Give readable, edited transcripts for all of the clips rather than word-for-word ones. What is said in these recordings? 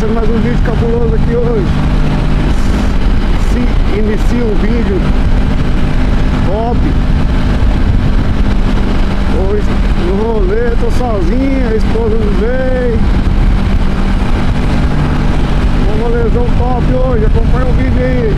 trazendo mais um vídeo cabuloso aqui hoje. Se inicia um vídeo top. Hoje no rolê, tô sozinho, a esposa não veio. Um rolezão top hoje, acompanha o vídeo aí.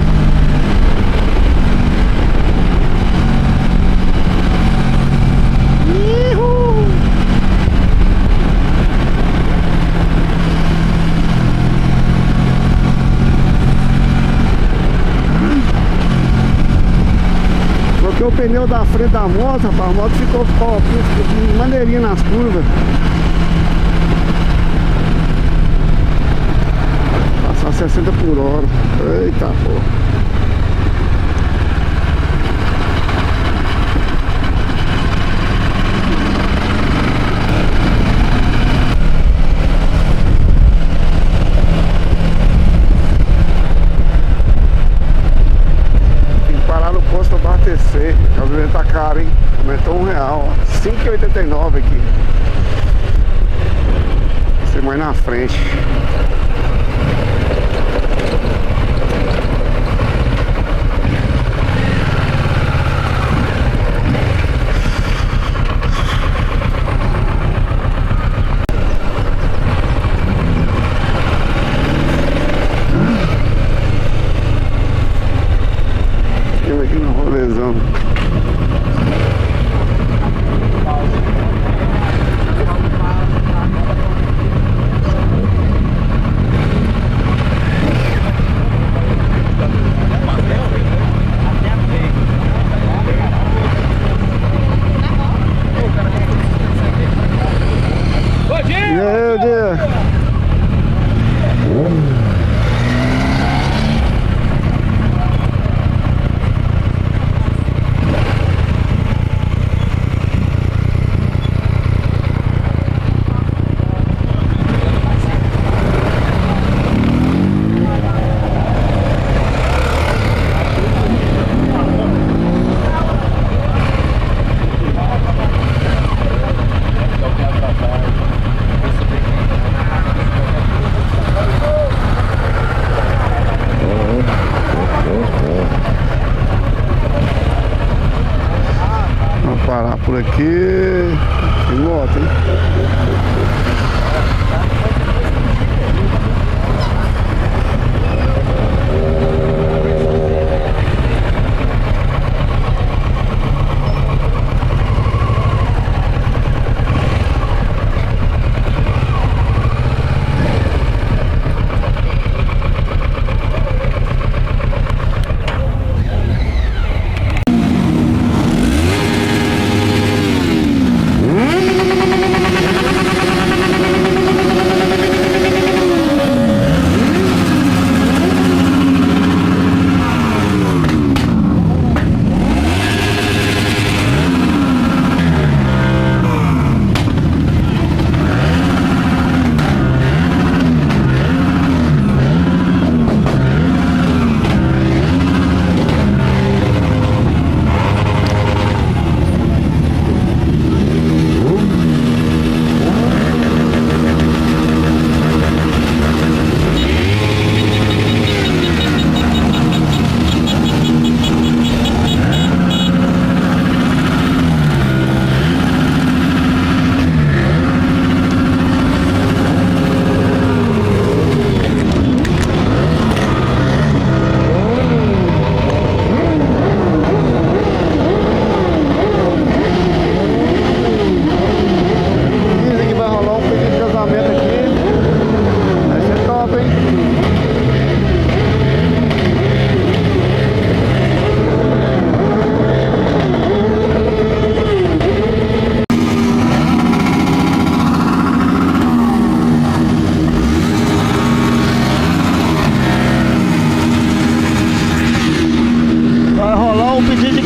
Troquei o pneu da frente da moto, rapaz. A moto ficou maneirinha nas curvas. Passar 60 por hora. Eita porra. Abastecer, a gasolina tá cara, hein? Aumentou R$1, 5,89 aqui. Você mais na frente. Meu Deus. Vamos parar por aqui. Tem moto, hein?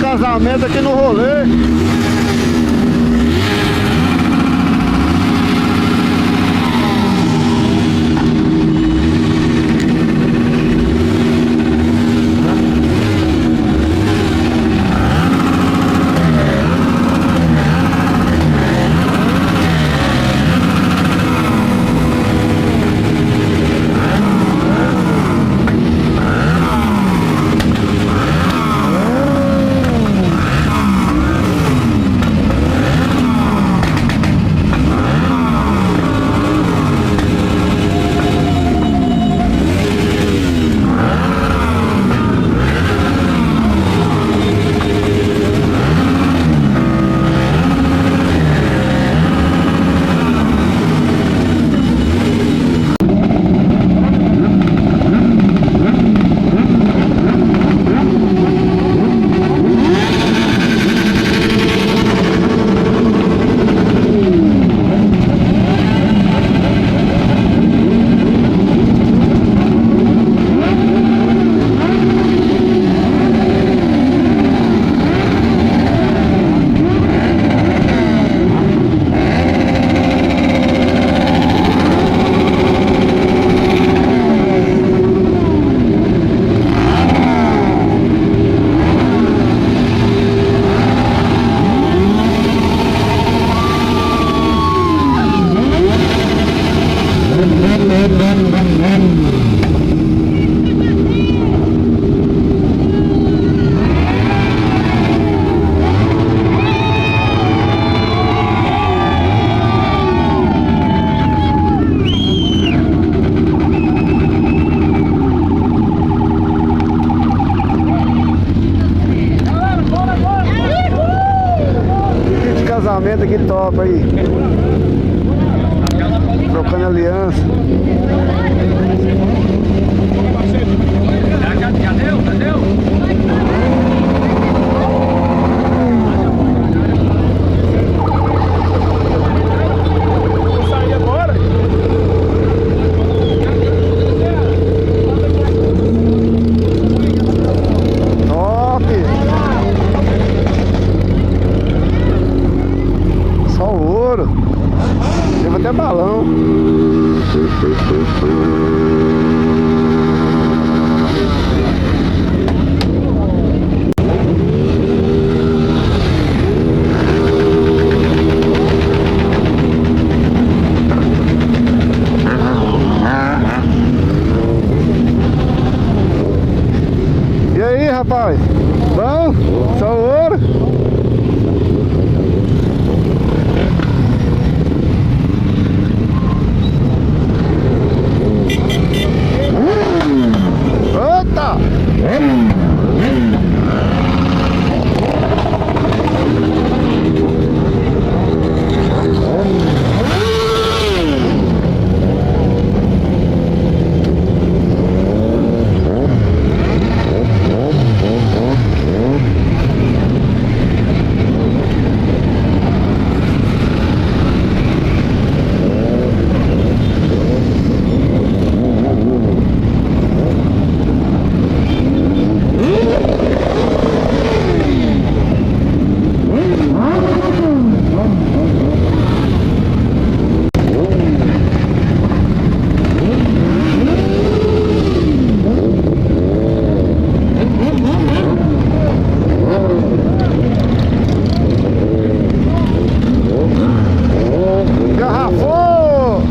Casamento aqui no rolê. Conforme a aliança. Já deu? Vou sair agora. Top! Só ouro. Leva até balão. E aí, rapaz? Bom? Só ouro? Eita! Garrafou!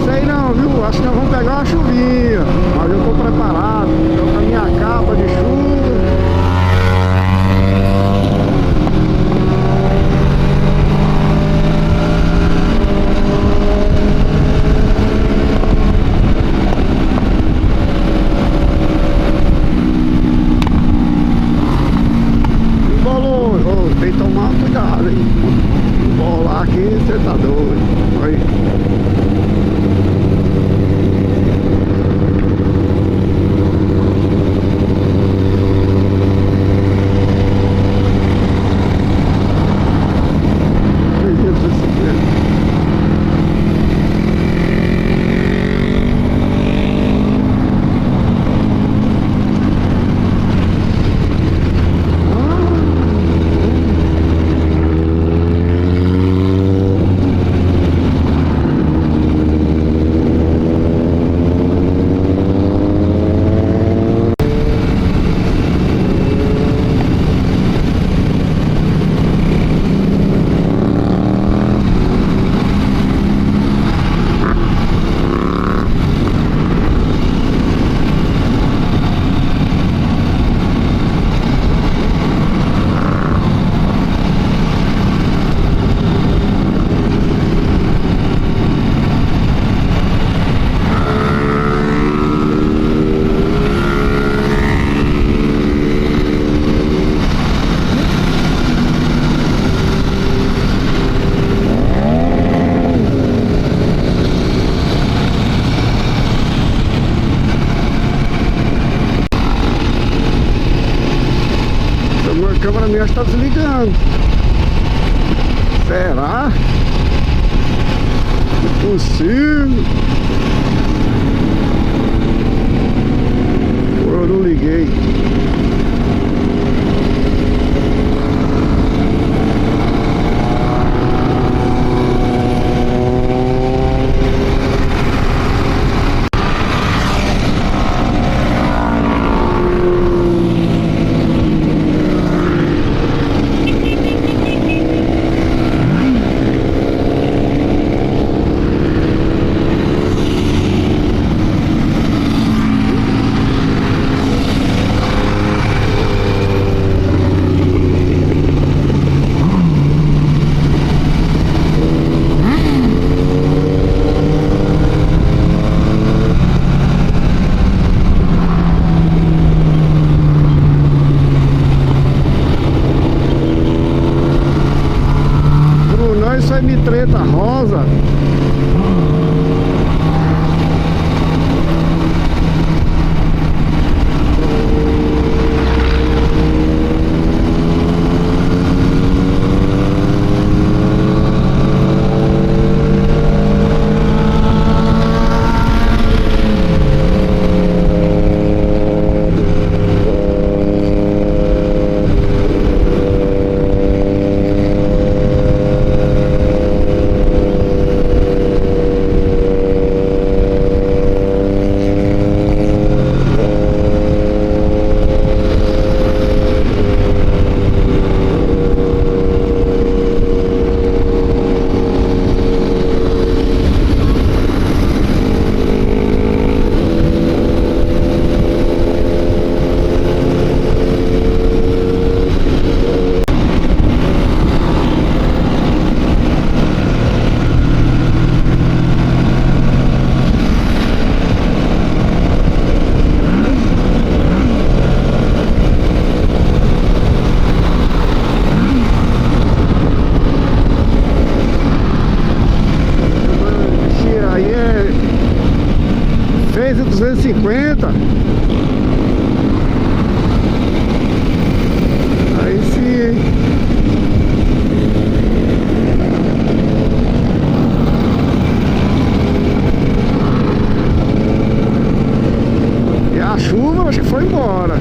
Sei não, viu? Acho que nós vamos pegar uma chuvinha. Mas eu tô preparado. Tô com a minha capa de chuva. Embolou. Ô, tem que tomar cuidado, hein? Embolar aqui, você tá doido. Aí. A câmera minha está desligando. Será? Impossível. Eu não liguei. 150. Aí sim. E a chuva acho que foi embora.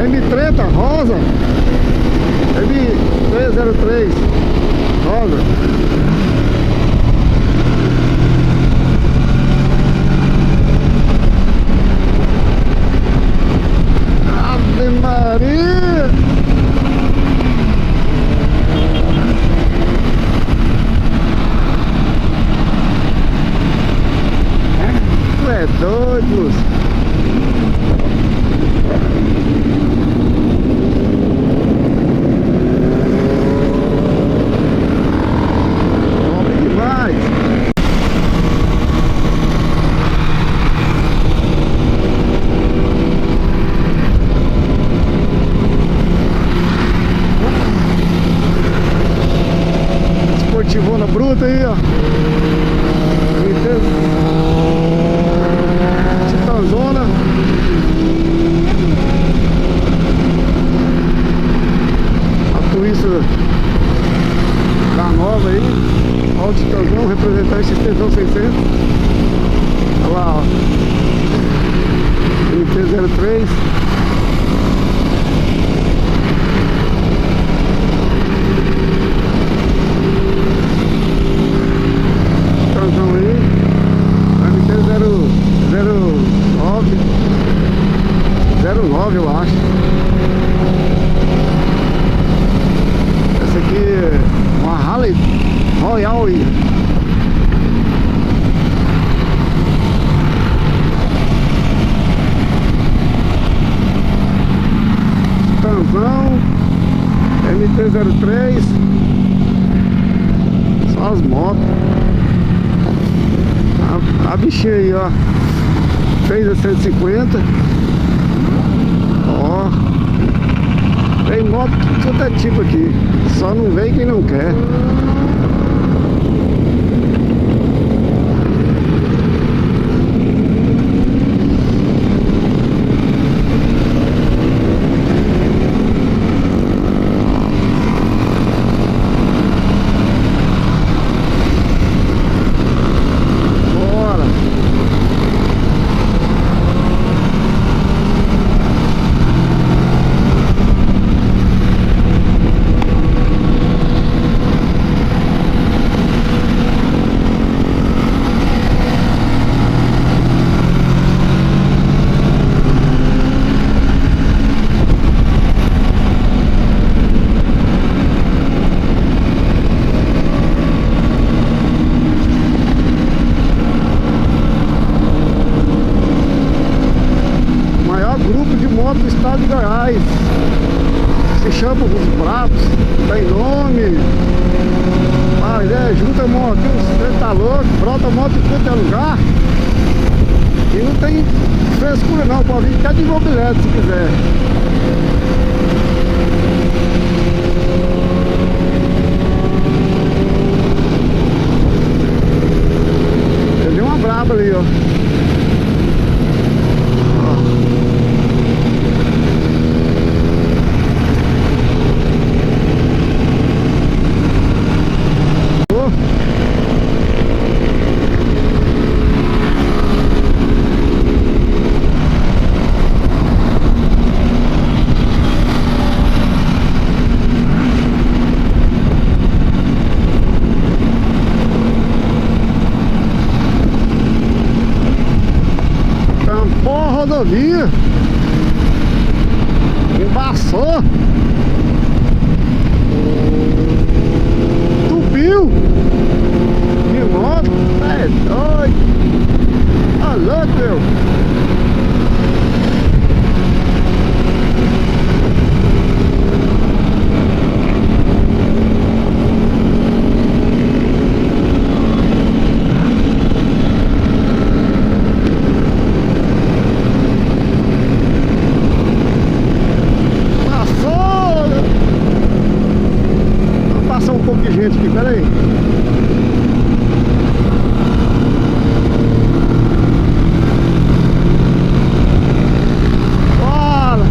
M30 rosa, M303 rosa. Ave Maria! Tu é doido, Lúcio. Esportivona bruta aí, ó. Titanzona. A Twista da nova aí. Olha o Titanzão, representante Extensão 600. Olha lá, ó. MT-03. Eu acho. Essa aqui é uma Harley Royal aí. Tanzão MT-03. Só as motos. A bichinha aí, ó, fez a 150. Ó, tem moto de todo tipo aqui, só não vem quem não quer. Do estado de Goiás, se chama Os Bravos, tem nome, mas junta moto, você tá louco, brota moto em qualquer lugar e não tem frescura não, pode vir até de mobilete se quiser. brabo ali, ó. Rodovia embaçou, tupiu de moto, é doido, alô, meu. Gente, aqui, pera aí. Bora!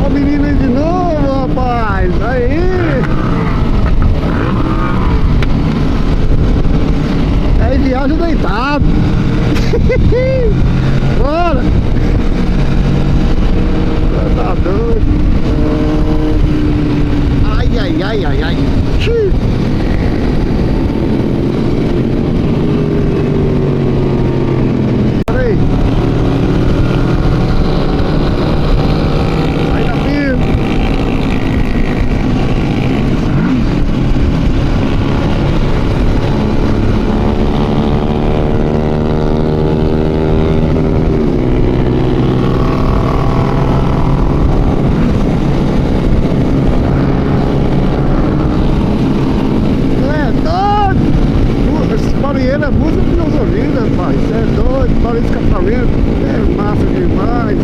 Ó o menino aí de novo, rapaz. Aí! Viagem deitado. Bora. Tá doido. Ai, ai, ai, ai, ai. Peraí. Vai na firme. Barulheiro é música dos meus ouvidos, rapaz. É doido, barulho de escapamento. É massa demais.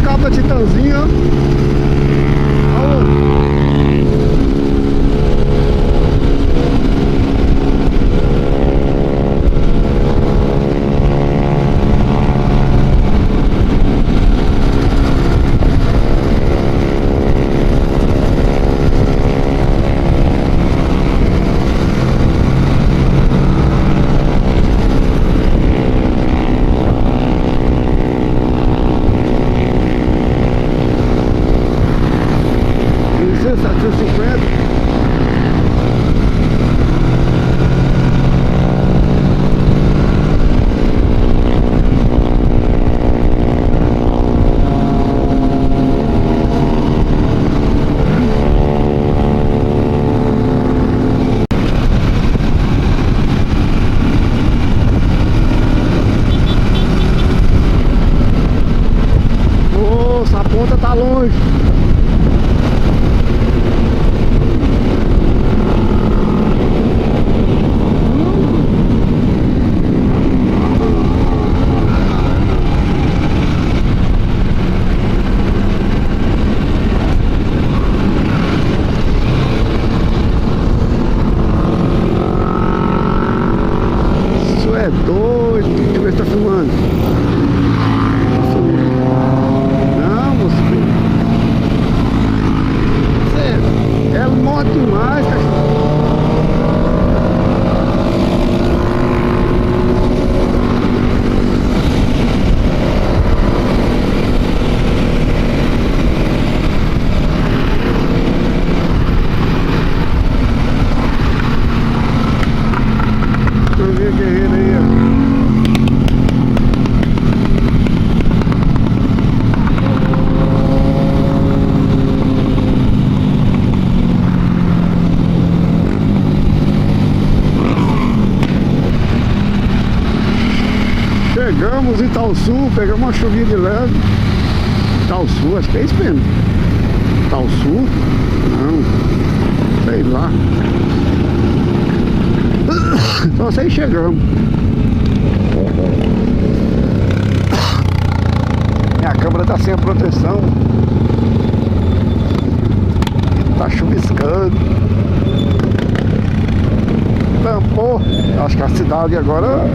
Cabo da Titãzinha, ó. Nossa, a ponta tá longe. Isso é doido. Deixa eu ver se tá filmando. É moto demais, cachorro. Chegamos em Itaúsu, pegamos uma chuvinha de leve. Itaúsu, acho que é isso mesmo. Itaúsu? Não, sei lá. Só sei chegamos. Minha câmera tá sem a proteção. Tá chuviscando. Tampou. Acho que a cidade agora...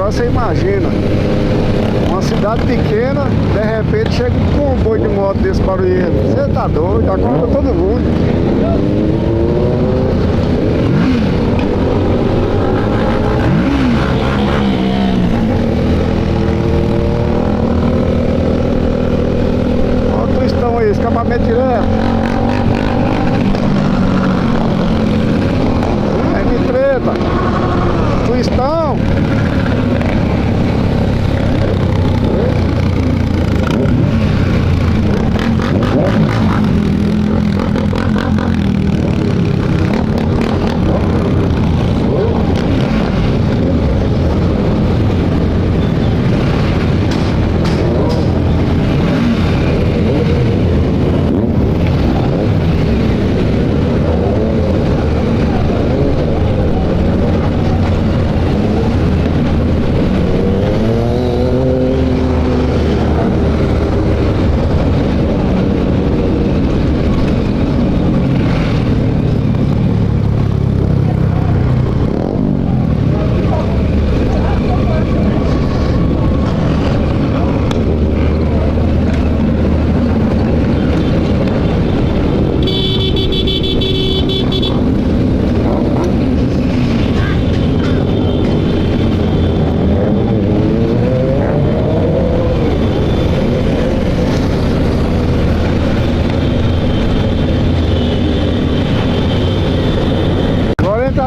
Você imagina, uma cidade pequena, de repente chega um comboio de moto desse barulho. Você tá doido, acorda todo mundo. Olha o twistão aí, escapamento direto. M30, twistão.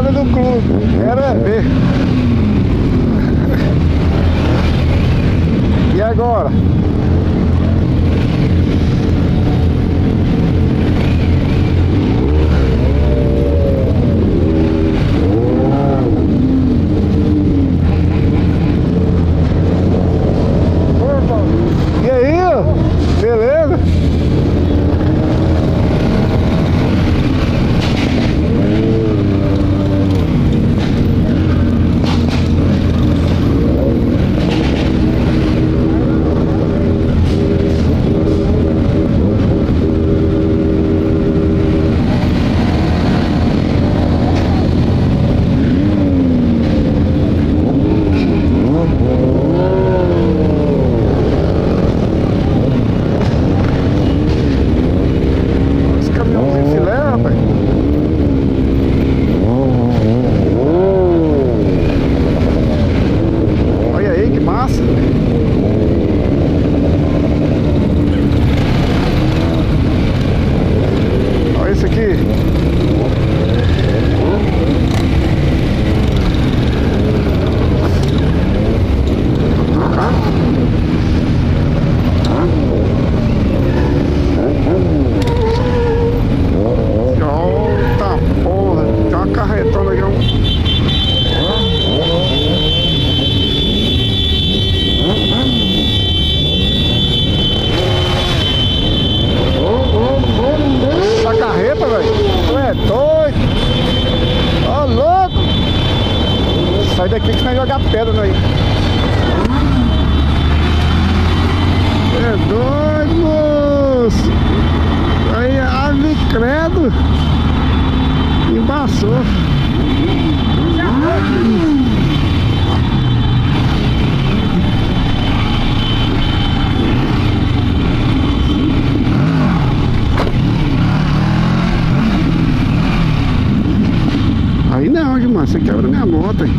bandeira do clube. Era ver. E agora? E aí, ó? Beleza? Olha esse aqui. Eita porra, tem uma carretona aqui. Essa carreta, velho, tu é doido. Ó, louco. Sai daqui que vai jogar pedra aí. É doido, moço. Aí, ave credo. Embaçou. Aí não, Gilmar, você quebra minha moto, hein?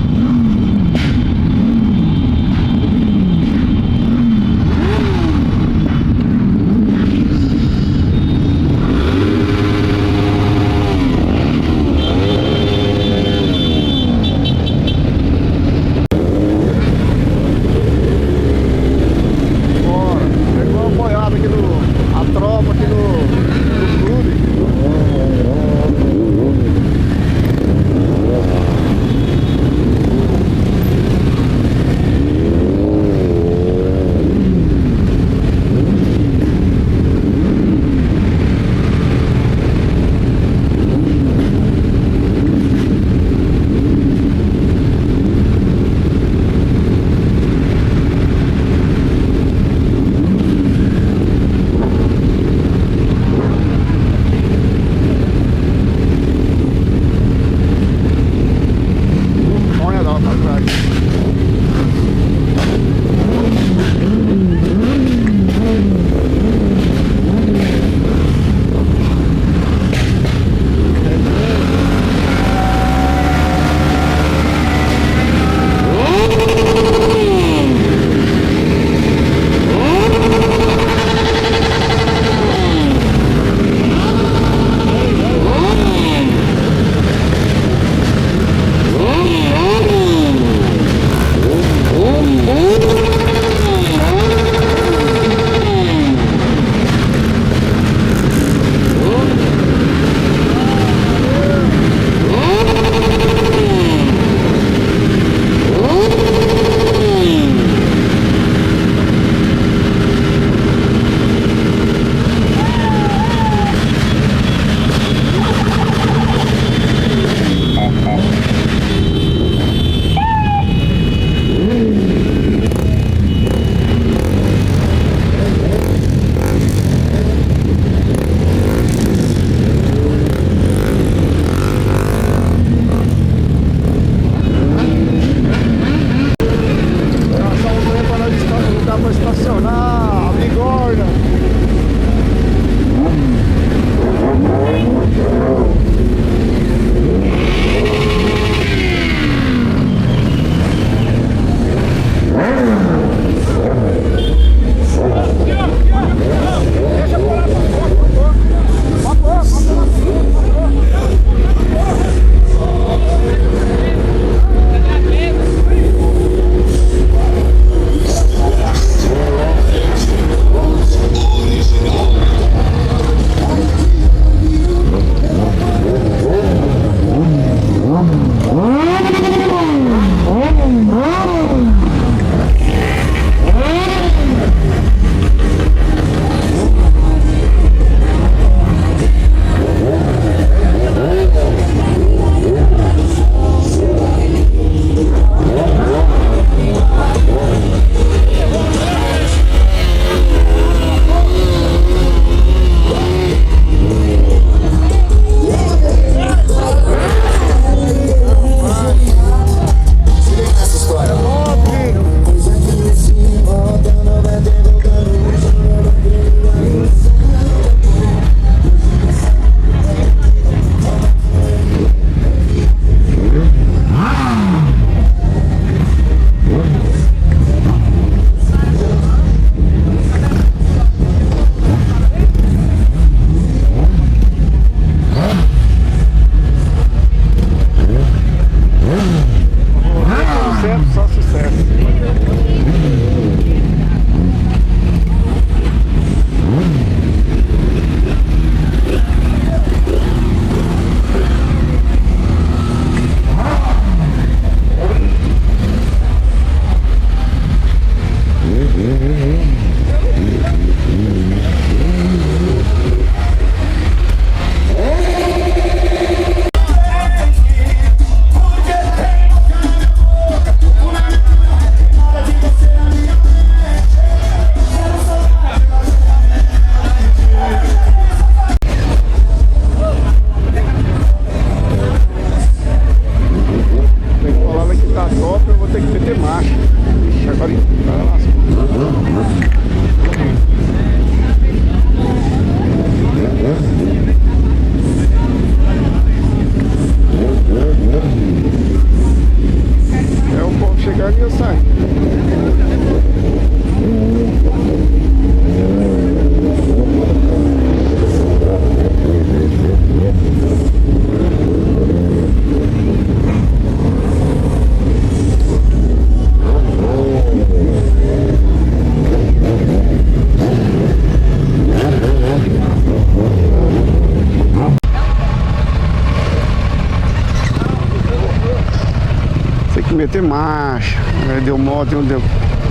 meter marcha. Aí deu moto, deu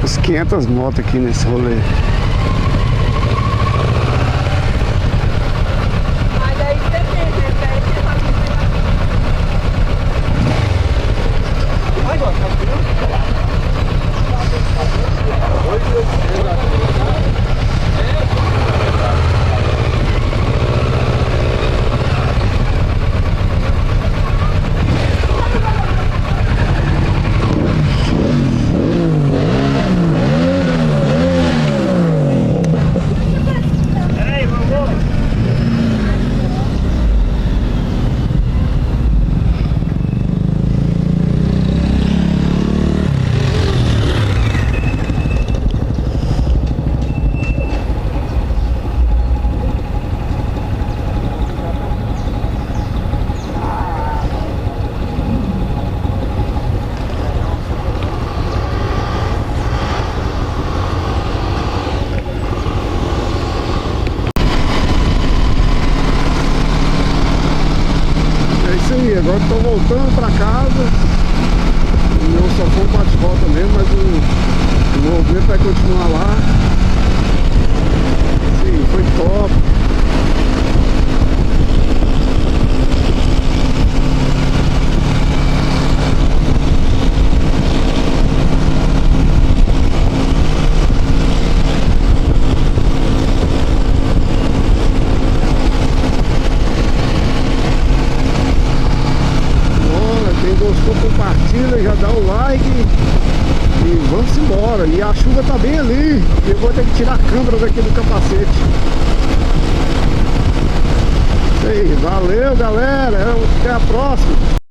uns 500 motos aqui nesse rolê. Mas aí depende, né? Daí você vai Agora estou voltando para casa. O meu só foi um bate-volta mesmo, mas o movimento vai continuar lá. Sim, foi top. Gostou, compartilha, já dá o like e vamos embora. E a chuva tá bem ali, eu vou ter que tirar a câmera daqui do capacete. Isso aí, valeu galera, até a próxima.